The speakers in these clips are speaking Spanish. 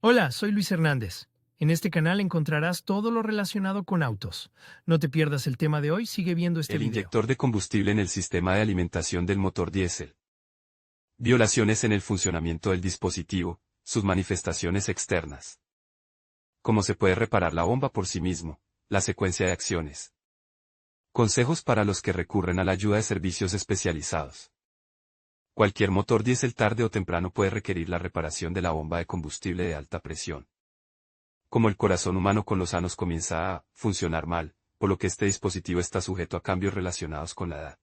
Hola, soy Luis Hernández. En este canal encontrarás todo lo relacionado con autos. No te pierdas el tema de hoy, sigue viendo este El video. inyector de combustible en el sistema de alimentación del motor diésel. Violaciones en el funcionamiento del dispositivo, sus manifestaciones externas. Cómo se puede reparar la bomba por sí mismo, la secuencia de acciones. Consejos para los que recurren a la ayuda de servicios especializados. Cualquier motor diésel tarde o temprano puede requerir la reparación de la bomba de combustible de alta presión. Como el corazón humano con los años comienza a funcionar mal, por lo que este dispositivo está sujeto a cambios relacionados con la edad.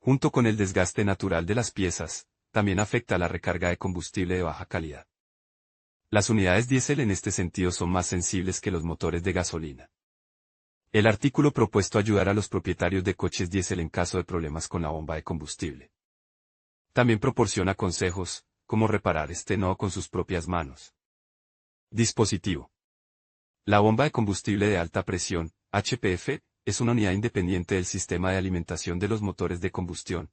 Junto con el desgaste natural de las piezas, también afecta a la recarga de combustible de baja calidad. Las unidades diésel en este sentido son más sensibles que los motores de gasolina. El artículo propuesto ayudará a los propietarios de coches diésel en caso de problemas con la bomba de combustible. También proporciona consejos, cómo reparar este nodo con sus propias manos. Dispositivo. La bomba de combustible de alta presión, HPF, es una unidad independiente del sistema de alimentación de los motores de combustión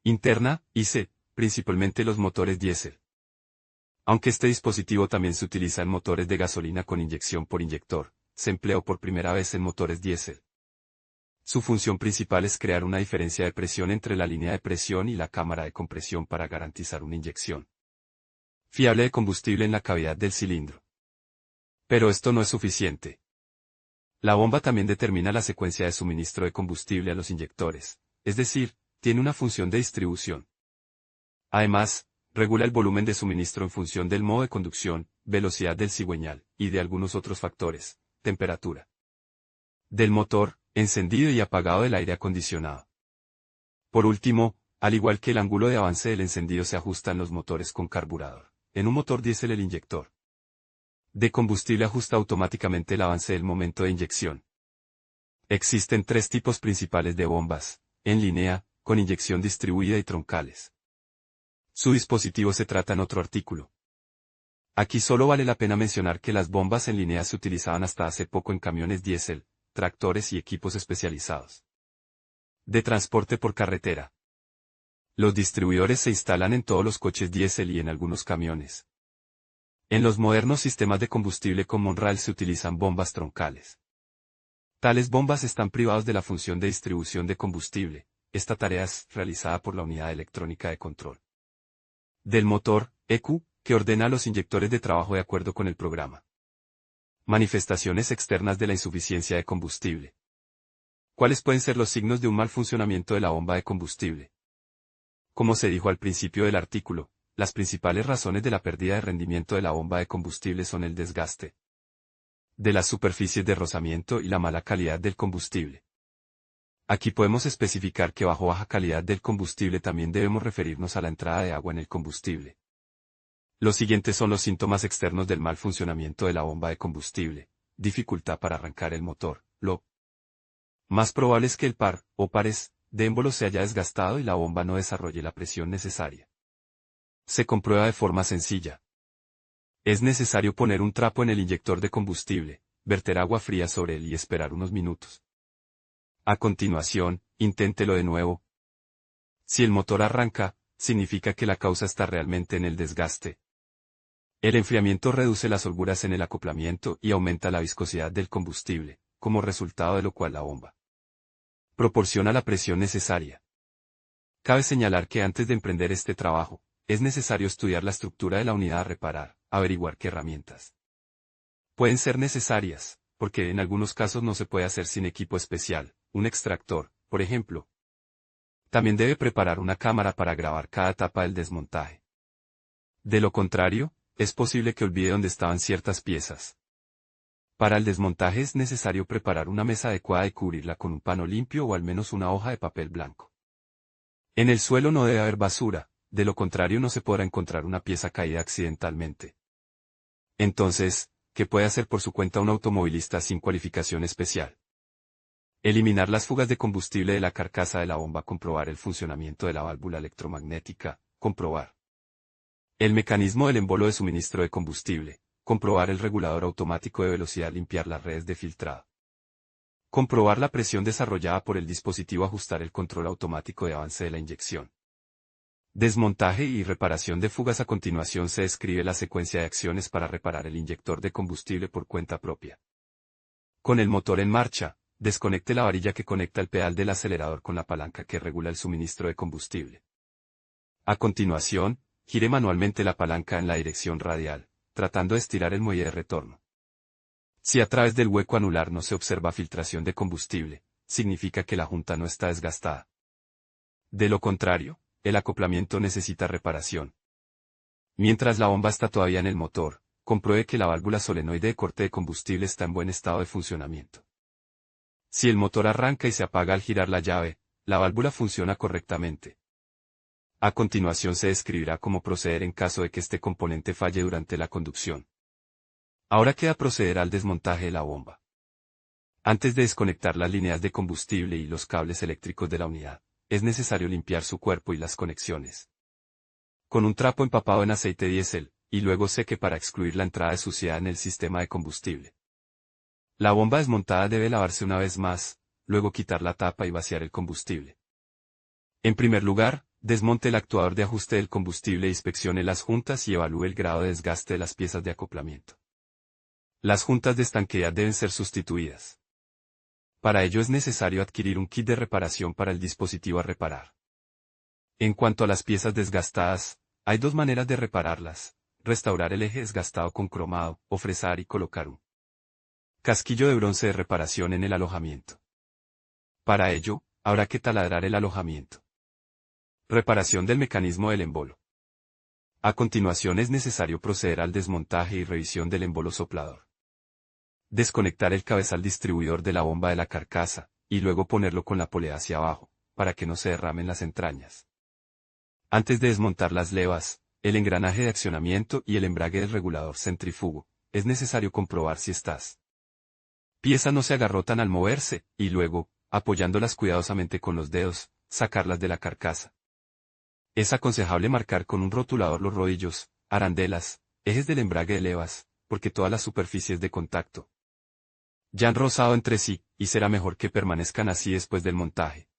interna, IC, principalmente los motores diésel. Aunque este dispositivo también se utiliza en motores de gasolina con inyección por inyector, se empleó por primera vez en motores diésel. Su función principal es crear una diferencia de presión entre la línea de presión y la cámara de compresión para garantizar una inyección fiable de combustible en la cavidad del cilindro. Pero esto no es suficiente. La bomba también determina la secuencia de suministro de combustible a los inyectores, es decir, tiene una función de distribución. Además, regula el volumen de suministro en función del modo de conducción, velocidad del cigüeñal, y de algunos otros factores, temperatura del motor, encendido y apagado del aire acondicionado. Por último, al igual que el ángulo de avance del encendido se ajusta en los motores con carburador, en un motor diésel el inyector de combustible ajusta automáticamente el avance del momento de inyección. Existen tres tipos principales de bombas, en línea, con inyección distribuida y troncales. Su dispositivo se trata en otro artículo. Aquí solo vale la pena mencionar que las bombas en línea se utilizaban hasta hace poco en camiones diésel, tractores y equipos especializados de transporte por carretera. Los distribuidores se instalan en todos los coches diésel y en algunos camiones. En los modernos sistemas de combustible con Monral se utilizan bombas troncales. Tales bombas están privadas de la función de distribución de combustible. Esta tarea es realizada por la unidad electrónica de control del motor, ECU, que ordena a los inyectores de trabajo de acuerdo con el programa. Manifestaciones externas de la insuficiencia de combustible. ¿Cuáles pueden ser los signos de un mal funcionamiento de la bomba de combustible? Como se dijo al principio del artículo, las principales razones de la pérdida de rendimiento de la bomba de combustible son el desgaste de las superficies de rozamiento y la mala calidad del combustible. Aquí podemos especificar que bajo baja calidad del combustible también debemos referirnos a la entrada de agua en el combustible. Los siguientes son los síntomas externos del mal funcionamiento de la bomba de combustible: dificultad para arrancar el motor. Lo más probable es que el par, o pares, de émbolos se haya desgastado y la bomba no desarrolle la presión necesaria. Se comprueba de forma sencilla. Es necesario poner un trapo en el inyector de combustible, verter agua fría sobre él y esperar unos minutos. A continuación, inténtelo de nuevo. Si el motor arranca, significa que la causa está realmente en el desgaste. El enfriamiento reduce las holguras en el acoplamiento y aumenta la viscosidad del combustible, como resultado de lo cual la bomba proporciona la presión necesaria. Cabe señalar que antes de emprender este trabajo, es necesario estudiar la estructura de la unidad a reparar, averiguar qué herramientas pueden ser necesarias, porque en algunos casos no se puede hacer sin equipo especial, un extractor, por ejemplo. También debe preparar una cámara para grabar cada etapa del desmontaje. De lo contrario, es posible que olvide dónde estaban ciertas piezas. Para el desmontaje es necesario preparar una mesa adecuada y cubrirla con un pano limpio o al menos una hoja de papel blanco. En el suelo no debe haber basura, de lo contrario no se podrá encontrar una pieza caída accidentalmente. Entonces, ¿qué puede hacer por su cuenta un automovilista sin cualificación especial? Eliminar las fugas de combustible de la carcasa de la bomba, comprobar el funcionamiento de la válvula electromagnética, comprobar el mecanismo del émbolo de suministro de combustible, comprobar el regulador automático de velocidad, limpiar las redes de filtrado, comprobar la presión desarrollada por el dispositivo, ajustar el control automático de avance de la inyección. Desmontaje y reparación de fugas. A continuación se describe la secuencia de acciones para reparar el inyector de combustible por cuenta propia. Con el motor en marcha, desconecte la varilla que conecta el pedal del acelerador con la palanca que regula el suministro de combustible. A continuación, gire manualmente la palanca en la dirección radial, tratando de estirar el muelle de retorno. Si a través del hueco anular no se observa filtración de combustible, significa que la junta no está desgastada. De lo contrario, el acoplamiento necesita reparación. Mientras la bomba está todavía en el motor, compruebe que la válvula solenoide de corte de combustible está en buen estado de funcionamiento. Si el motor arranca y se apaga al girar la llave, la válvula funciona correctamente. A continuación se describirá cómo proceder en caso de que este componente falle durante la conducción. Ahora queda proceder al desmontaje de la bomba. Antes de desconectar las líneas de combustible y los cables eléctricos de la unidad, es necesario limpiar su cuerpo y las conexiones con un trapo empapado en aceite diésel, y luego seque para excluir la entrada de suciedad en el sistema de combustible. La bomba desmontada debe lavarse una vez más, luego quitar la tapa y vaciar el combustible. En primer lugar, desmonte el actuador de ajuste del combustible e inspeccione las juntas y evalúe el grado de desgaste de las piezas de acoplamiento. Las juntas de estanqueidad deben ser sustituidas. Para ello es necesario adquirir un kit de reparación para el dispositivo a reparar. En cuanto a las piezas desgastadas, hay dos maneras de repararlas: restaurar el eje desgastado con cromado, o fresar y colocar un casquillo de bronce de reparación en el alojamiento. Para ello, habrá que taladrar el alojamiento. Reparación del mecanismo del embolo. A continuación es necesario proceder al desmontaje y revisión del embolo soplador. Desconectar el cabezal distribuidor de la bomba de la carcasa, y luego ponerlo con la polea hacia abajo, para que no se derramen las entrañas. Antes de desmontar las levas, el engranaje de accionamiento y el embrague del regulador centrífugo, es necesario comprobar si estas piezas no se agarrotan al moverse, y luego, apoyándolas cuidadosamente con los dedos, sacarlas de la carcasa. Es aconsejable marcar con un rotulador los rodillos, arandelas, ejes del embrague de levas, porque todas las superficies de contacto ya han rozado entre sí, y será mejor que permanezcan así después del montaje.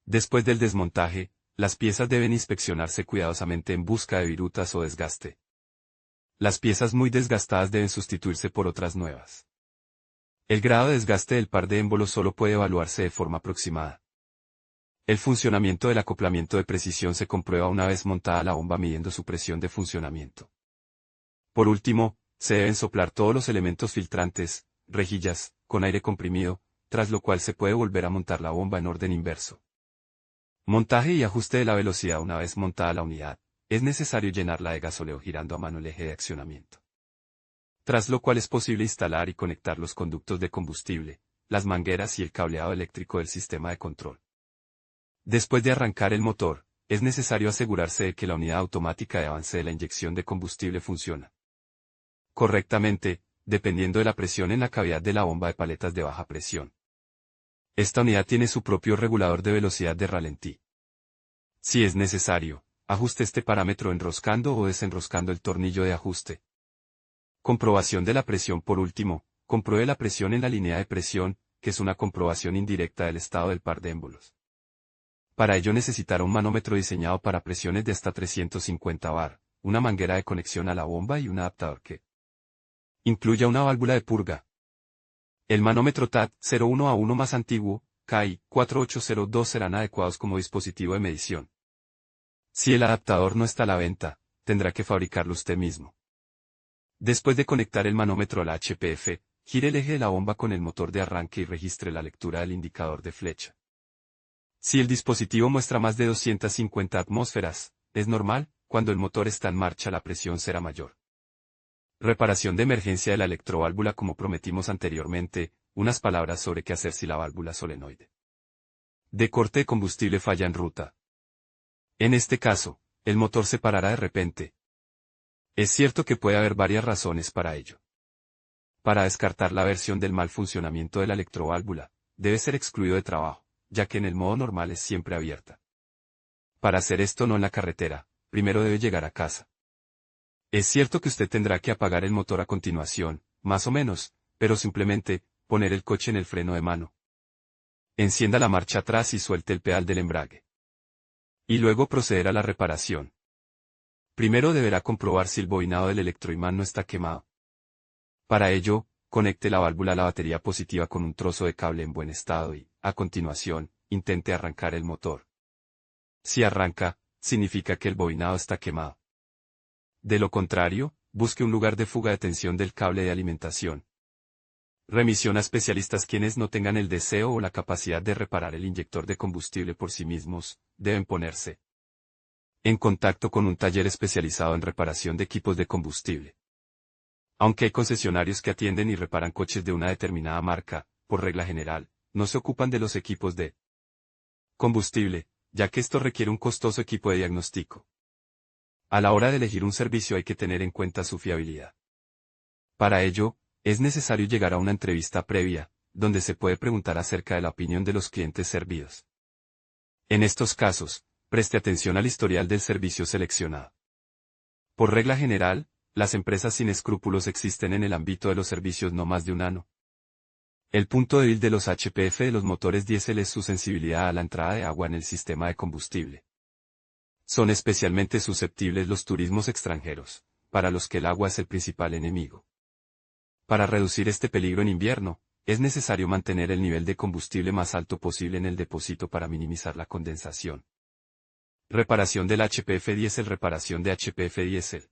Después del desmontaje, las piezas deben inspeccionarse cuidadosamente en busca de virutas o desgaste. Las piezas muy desgastadas deben sustituirse por otras nuevas. El grado de desgaste del par de émbolos solo puede evaluarse de forma aproximada. El funcionamiento del acoplamiento de precisión se comprueba una vez montada la bomba midiendo su presión de funcionamiento. Por último, se deben soplar todos los elementos filtrantes, rejillas, con aire comprimido, tras lo cual se puede volver a montar la bomba en orden inverso. Montaje y ajuste de la velocidad. Una vez montada la unidad, es necesario llenarla de gasóleo girando a mano el eje de accionamiento. Tras lo cual es posible instalar y conectar los conductos de combustible, las mangueras y el cableado eléctrico del sistema de control. Después de arrancar el motor, es necesario asegurarse de que la unidad automática de avance de la inyección de combustible funciona correctamente, dependiendo de la presión en la cavidad de la bomba de paletas de baja presión. Esta unidad tiene su propio regulador de velocidad de ralentí. Si es necesario, ajuste este parámetro enroscando o desenroscando el tornillo de ajuste. Comprobación de la presión. Por último, compruebe la presión en la línea de presión, que es una comprobación indirecta del estado del par de émbolos. Para ello necesitará un manómetro diseñado para presiones de hasta 350 bar, una manguera de conexión a la bomba y un adaptador que incluya una válvula de purga. El manómetro TAT 01 a 1 más antiguo, KI 4802, serán adecuados como dispositivo de medición. Si el adaptador no está a la venta, tendrá que fabricarlo usted mismo. Después de conectar el manómetro al HPF, gire el eje de la bomba con el motor de arranque y registre la lectura del indicador de flecha. Si el dispositivo muestra más de 250 atmósferas, es normal. Cuando el motor está en marcha la presión será mayor. Reparación de emergencia de la electroválvula. Como prometimos anteriormente, unas palabras sobre qué hacer si la válvula solenoide de corte de combustible falla en ruta. En este caso, el motor se parará de repente. Es cierto que puede haber varias razones para ello. Para descartar la versión del mal funcionamiento de la electroválvula, debe ser excluido de trabajo, ya que en el modo normal es siempre abierta. Para hacer esto no en la carretera, primero debe llegar a casa. Es cierto que usted tendrá que apagar el motor a continuación, más o menos, pero simplemente, poner el coche en el freno de mano. Encienda la marcha atrás y suelte el pedal del embrague. Y luego proceder a la reparación. Primero deberá comprobar si el bobinado del electroimán no está quemado. Para ello, conecte la válvula a la batería positiva con un trozo de cable en buen estado y, a continuación, intente arrancar el motor. Si arranca, significa que el bobinado está quemado. De lo contrario, busque un lugar de fuga de tensión del cable de alimentación. Remisión a especialistas quienes no tengan el deseo o la capacidad de reparar el inyector de combustible por sí mismos, deben ponerse en contacto con un taller especializado en reparación de equipos de combustible. Aunque hay concesionarios que atienden y reparan coches de una determinada marca, por regla general, no se ocupan de los equipos de combustible, ya que esto requiere un costoso equipo de diagnóstico. A la hora de elegir un servicio hay que tener en cuenta su fiabilidad. Para ello, es necesario llegar a una entrevista previa, donde se puede preguntar acerca de la opinión de los clientes servidos. En estos casos, preste atención al historial del servicio seleccionado. Por regla general, las empresas sin escrúpulos existen en el ámbito de los servicios no más de un año. El punto débil de los HPF de los motores diésel es su sensibilidad a la entrada de agua en el sistema de combustible. Son especialmente susceptibles los turismos extranjeros, para los que el agua es el principal enemigo. Para reducir este peligro en invierno, es necesario mantener el nivel de combustible más alto posible en el depósito para minimizar la condensación. Reparación del HPF diésel. Reparación de HPF diésel.